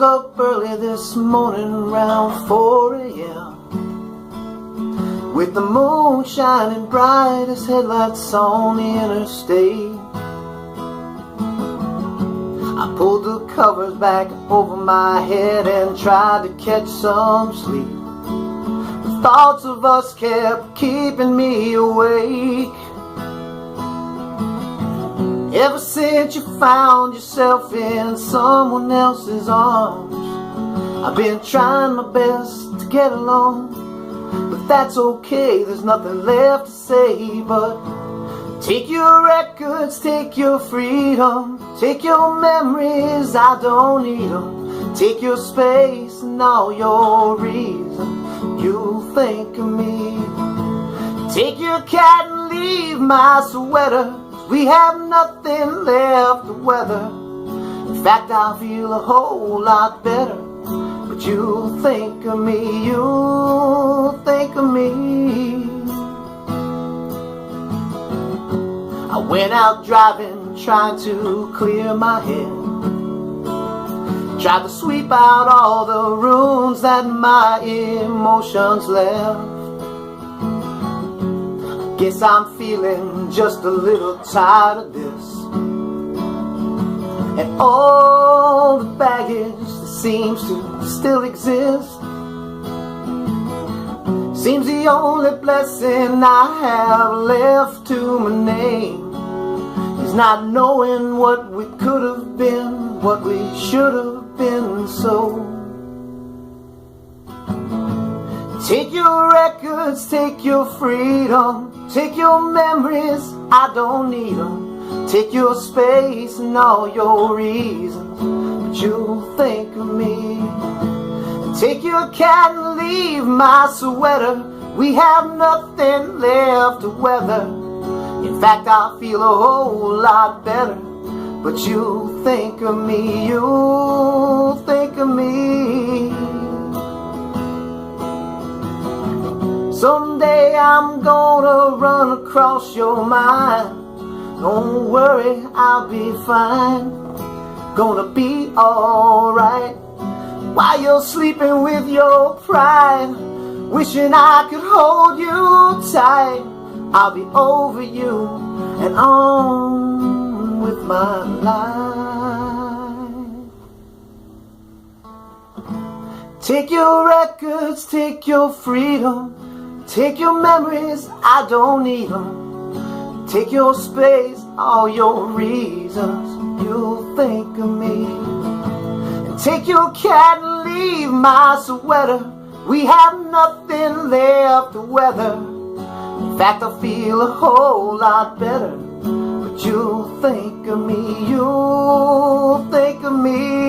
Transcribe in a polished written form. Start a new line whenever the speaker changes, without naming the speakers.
Woke up early this morning around 4 a.m. with the moon shining bright as headlights on the interstate. I pulled the covers back over my head and tried to catch some sleep. The thoughts of us kept keeping me awake. Ever since you found yourself in someone else's arms, I've been trying my best to get along, but that's okay, there's nothing left to say but take your records, take your freedom, take your memories, I don't need them. Take your space and all your reason, you think of me. Take your cat and leave my sweater, we have nothing left to weather. In fact, I feel a whole lot better, but you think of me, you think of me. I went out driving, trying to clear my head. Tried to sweep out all the ruins that my emotions left. Guess I'm feeling just a little tired of this, and all the baggage that seems to still exist. Seems the only blessing I have left to my name is not knowing what we could have been, what we should have been. So take your records, take your freedom, take your memories, I don't need them. Take your space and all your reasons, but you think of me. Take your cat and leave my sweater, we have nothing left to weather. In fact, I feel a whole lot better, but you think of me, you think of me. Someday I'm gonna run across your mind. Don't worry, I'll be fine. Gonna be alright. While you're sleeping with your pride, wishing I could hold you tight, I'll be over you and on with my life. Take your records, take your freedom, take your memories, I don't need them. Take your space, all your reasons, you'll think of me. And take your cat and leave my sweater, we have nothing left to weather. In fact, I feel a whole lot better, but you'll think of me, you'll think of me.